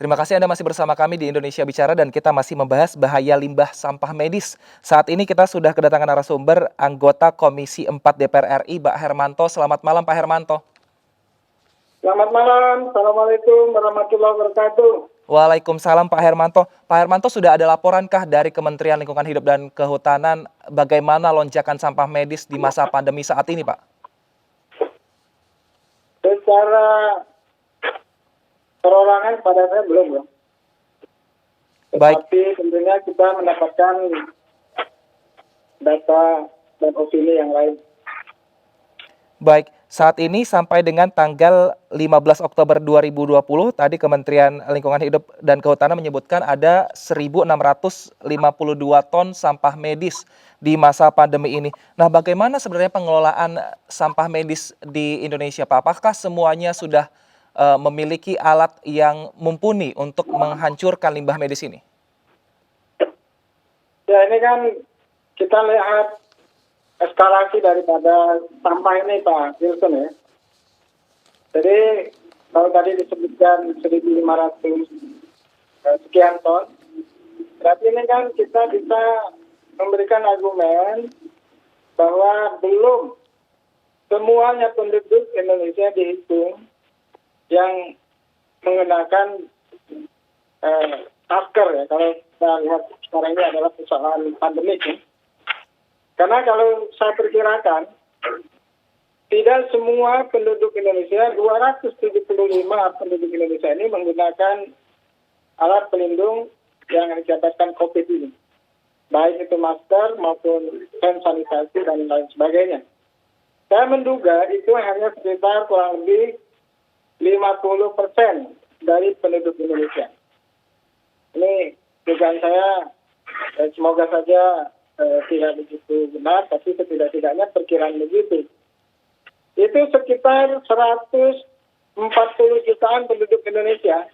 Terima kasih Anda masih bersama kami di Indonesia Bicara dan kita masih membahas bahaya limbah sampah medis. Saat ini kita sudah kedatangan narasumber anggota Komisi 4 DPR RI, Pak Hermanto. Selamat malam Pak Hermanto. Selamat malam, Assalamualaikum warahmatullahi wabarakatuh. Waalaikumsalam Pak Hermanto. Pak Hermanto, sudah ada laporankah dari Kementerian Lingkungan Hidup dan Kehutanan bagaimana lonjakan sampah medis di masa pandemi saat ini, Pak? Secara perorangan pada saya belum ya. Baik. Tetapi tentunya kita mendapatkan data dan opini yang lain. Baik, saat ini sampai dengan tanggal 15 Oktober 2020, tadi Kementerian Lingkungan Hidup dan Kehutanan menyebutkan ada 1.652 ton sampah medis di masa pandemi ini. Nah, bagaimana sebenarnya pengelolaan sampah medis di Indonesia, Pak? Apakah semuanya sudah memiliki alat yang mumpuni untuk menghancurkan limbah medis ini? Ya, ini kan kita lihat eskalasi daripada sampah ini, Pak Wilson ya. Jadi kalau tadi disebutkan 1.500 sekian ton, berarti ini kan kita bisa memberikan argumen bahwa belum semuanya penduduk Indonesia dihitung yang menggunakan masker ya. Kalau kita lihat sekarang ini adalah persoalan pandemik ya. Karena kalau saya perkirakan, tidak semua penduduk Indonesia, 275 penduduk Indonesia ini menggunakan alat pelindung yang disebabkan COVID ini. Baik itu masker maupun hand sanitasi dan lain sebagainya. Saya menduga itu hanya sekitar kurang lebih 50% dari penduduk Indonesia. Ini dugaan saya, semoga saja tidak begitu benar, tapi setidak-tidaknya perkiraan begitu. Itu sekitar 140 jutaan penduduk Indonesia.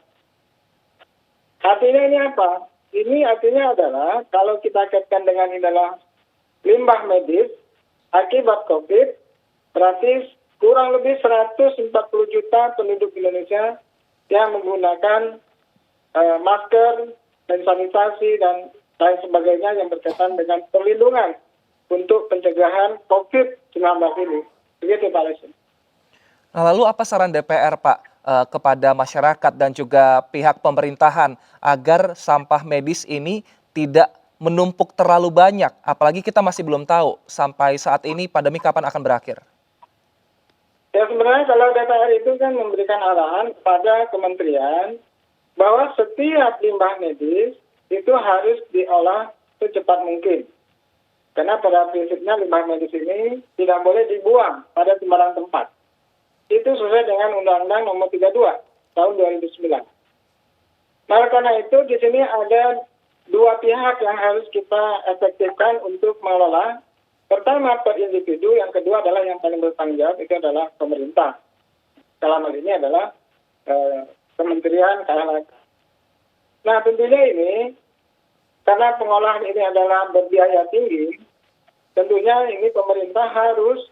Artinya ini apa? Ini artinya adalah kalau kita kaitkan dengan ini adalah limbah medis akibat COVID, berarti kurang lebih 140 juta penduduk Indonesia yang menggunakan masker dan sanitasi dan lain sebagainya yang berkaitan dengan perlindungan untuk pencegahan COVID-19 ini. Begitu Pak Lesen. Nah, lalu apa saran DPR, Pak, kepada masyarakat dan juga pihak pemerintahan agar sampah medis ini tidak menumpuk terlalu banyak? Apalagi kita masih belum tahu sampai saat ini pandemi kapan akan berakhir. Ya sebenarnya kalau DPR itu kan memberikan arahan kepada kementerian bahwa setiap limbah medis itu harus diolah secepat mungkin. Karena pada prinsipnya limbah medis ini tidak boleh dibuang pada sembarang tempat. Itu sesuai dengan Undang-Undang Nomor 32 tahun 2009. Nah, karena itu di sini ada dua pihak yang harus kita efektifkan untuk mengelola. Pertama per individu, yang kedua adalah yang paling bertanggung jawab itu adalah pemerintah. Dalam hal ini adalah Kementerian KLHK. Nah tentunya ini, karena pengolahan ini adalah berbiaya tinggi, tentunya ini pemerintah harus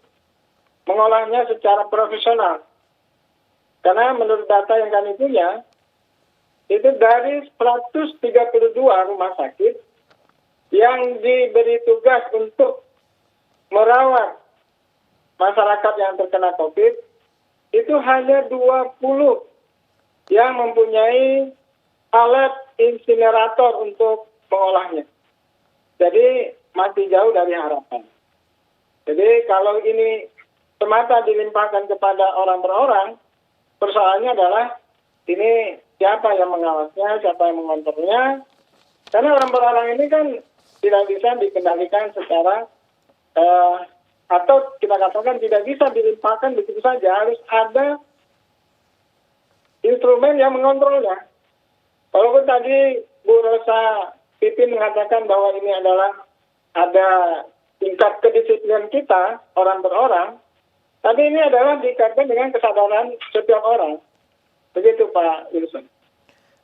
mengolahnya secara profesional. Karena menurut data yang kami punya, itu dari 132 rumah sakit yang diberi tugas untuk merawat masyarakat yang terkena COVID, itu hanya 20 yang mempunyai alat insinerator untuk mengolahnya. Jadi masih jauh dari harapan. Jadi kalau ini semata dilimpahkan kepada orang per orang, persoalannya adalah ini siapa yang mengawasnya, siapa yang mengontrolnya. Karena orang per orang ini kan tidak bisa dikendalikan secara atau kita katakan tidak bisa dilimpahkan begitu saja. Harus ada instrumen yang mengontrolnya. Walaupun tadi Bu Rosa Pipin mengatakan bahwa ini adalah ada tingkat kedisiplinan kita, orang per orang, tapi ini adalah dikaitkan dengan kesadaran setiap orang. Begitu Pak Wilson.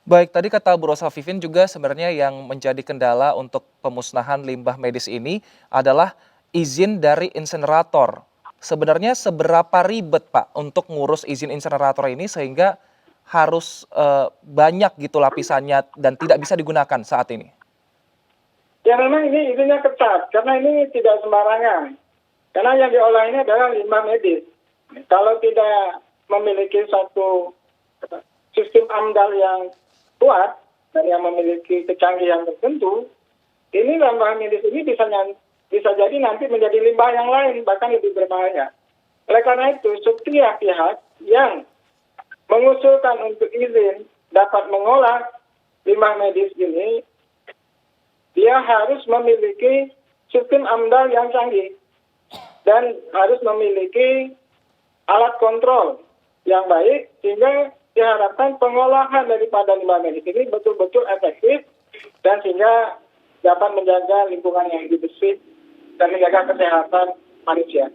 Baik, tadi kata Bu Rosa Vivin juga sebenarnya yang menjadi kendala untuk pemusnahan limbah medis ini adalah izin dari insinerator. Sebenarnya seberapa ribet Pak untuk ngurus izin insinerator ini sehingga harus banyak gitu lapisannya dan tidak bisa digunakan saat ini? Ya memang ini izinnya ketat, karena ini tidak sembarangan. Karena yang diolah ini adalah limbah medis. Kalau tidak memiliki satu sistem AMDAL yang kuat dan yang memiliki kecanggihan tertentu, ini limbah medis ini bisa jadi nanti menjadi limbah yang lain, bahkan lebih berbahaya. Oleh karena itu, setiap pihak yang mengusulkan untuk izin dapat mengolah limbah medis ini, dia harus memiliki sistem AMDAL yang canggih dan harus memiliki alat kontrol yang baik, sehingga diharapkan pengolahan daripada limbah medis ini betul-betul efektif dan sehingga dapat menjaga lingkungan yang hidup bersih dan menjaga kesehatan manusia.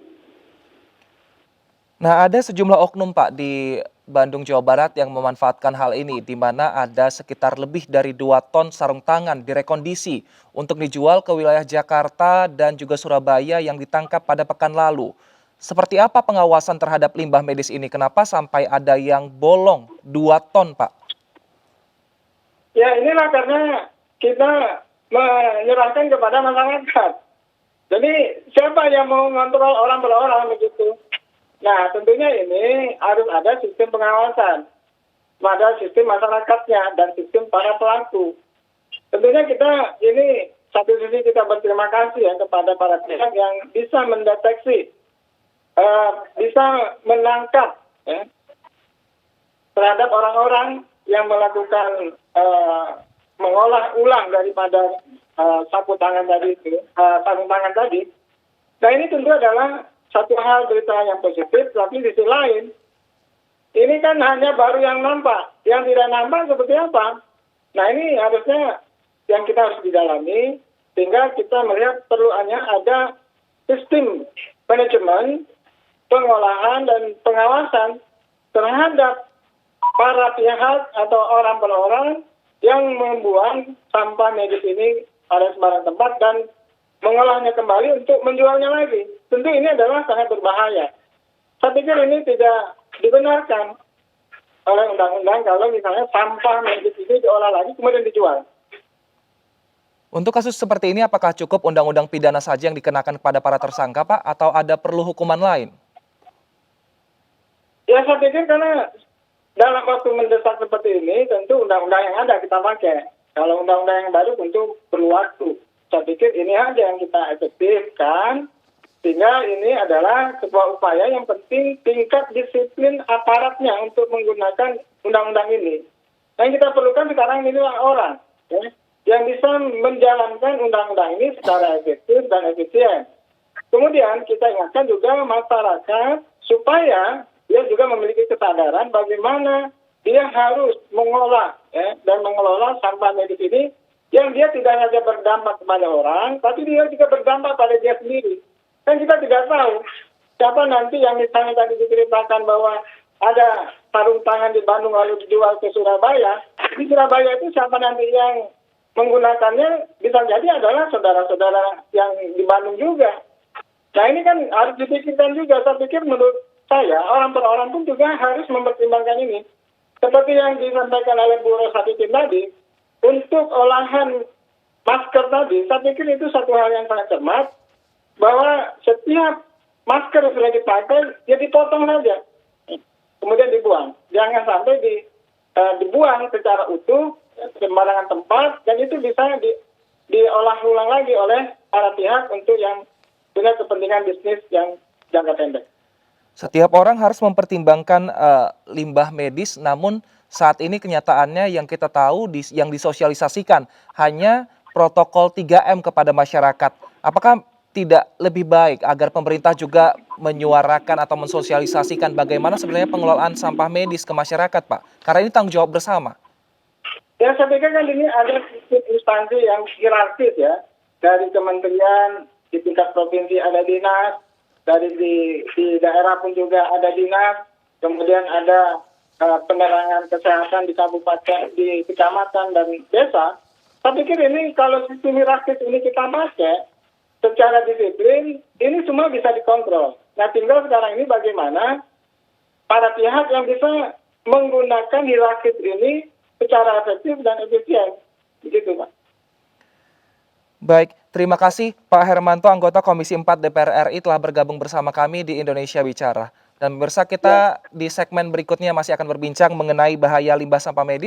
Nah, ada sejumlah oknum Pak di Bandung, Jawa Barat yang memanfaatkan hal ini, di mana ada sekitar lebih dari 2 ton sarung tangan direkondisi untuk dijual ke wilayah Jakarta dan juga Surabaya yang ditangkap pada pekan lalu. Seperti apa pengawasan terhadap limbah medis ini? Kenapa sampai ada yang bolong 2 ton, Pak? Ya inilah karena kita menyerahkan kepada masyarakat. Jadi siapa yang mau mengontrol orang per orang begitu? Nah tentunya ini harus ada sistem pengawasan pada sistem masyarakatnya dan sistem para pelaku. Tentunya kita ini satu sisi kita berterima kasih ya kepada para pihak yang bisa mendeteksi, bisa menangkap ya, terhadap orang-orang yang melakukan mengolah ulang daripada sapu tangan tadi itu, sarung tangan tadi. Nah ini tentu adalah satu hal berita yang positif, tapi di sisi lain ini kan hanya baru yang nampak, yang tidak nampak seperti apa. Nah ini harusnya yang kita harus didalami, sehingga kita melihat perluannya ada sistem manajemen, pengolahan dan pengawasan terhadap para pihak atau orang per orang yang membuang sampah medis ini pada sembarang tempat dan mengolahnya kembali untuk menjualnya lagi. Tentu ini adalah sangat berbahaya. Saya pikir ini tidak dibenarkan oleh undang-undang kalau misalnya sampah medis ini diolah lagi kemudian dijual. Untuk kasus seperti ini apakah cukup undang-undang pidana saja yang dikenakan kepada para tersangka, Pak, atau ada perlu hukuman lain? Ya saya pikir karena dalam waktu mendesak seperti ini tentu undang-undang yang ada kita pakai. Kalau undang-undang yang baru tentu perlu waktu. Saya pikir ini aja yang kita efektifkan, sehingga ini adalah sebuah upaya yang penting tingkat disiplin aparatnya untuk menggunakan undang-undang ini. Yang kita perlukan sekarang inilah orang ya, yang bisa menjalankan undang-undang ini secara efektif dan efisien. Kemudian kita ingatkan juga masyarakat supaya dia juga memiliki kesadaran bagaimana dia harus mengolah ya, dan mengelola sampah medis ini yang dia tidak hanya berdampak kepada orang, tapi dia juga berdampak pada dia sendiri. Kan kita tidak tahu siapa nanti yang misalnya tadi diceritakan bahwa ada sarung tangan di Bandung lalu dijual ke Surabaya. Di Surabaya itu siapa nanti yang menggunakannya bisa jadi adalah saudara-saudara yang di Bandung juga. Nah ini kan harus dipikirkan juga. Saya pikir menurut saya orang per orang pun juga harus mempertimbangkan ini. Seperti yang disampaikan oleh Bu Rosafitin tadi, untuk olahan masker tadi, saya pikir itu satu hal yang sangat cermat, bahwa setiap masker yang sudah dipakai, ya dipotong saja, kemudian dibuang. Jangan sampai dibuang secara utuh, sembarangan tempat, dan itu bisa diolah ulang lagi oleh para pihak untuk yang punya kepentingan bisnis yang jangka pendek. Setiap orang harus mempertimbangkan limbah medis, namun saat ini kenyataannya yang kita tahu yang disosialisasikan hanya protokol 3M kepada masyarakat. Apakah tidak lebih baik agar pemerintah juga menyuarakan atau mensosialisasikan bagaimana sebenarnya pengelolaan sampah medis ke masyarakat, Pak? Karena ini tanggung jawab bersama. Ya, saya pikir kan ini ada instansi yang hierarkis ya, dari kementerian, di tingkat provinsi ada dinas, dari di daerah pun juga ada dinas, kemudian ada penerangan kesehatan di kabupaten, di kecamatan dan desa. Saya pikir ini kalau sistem hierarkis ini kita pakai secara disiplin, ini semua bisa dikontrol. Nah tinggal sekarang ini bagaimana para pihak yang bisa menggunakan hirakit ini secara efektif dan efisien. Begitu, Pak. Baik, terima kasih Pak Hermanto, anggota Komisi 4 DPR RI telah bergabung bersama kami di Indonesia Bicara. Dan pemirsa, kita di segmen berikutnya masih akan berbincang mengenai bahaya limbah sampah medis.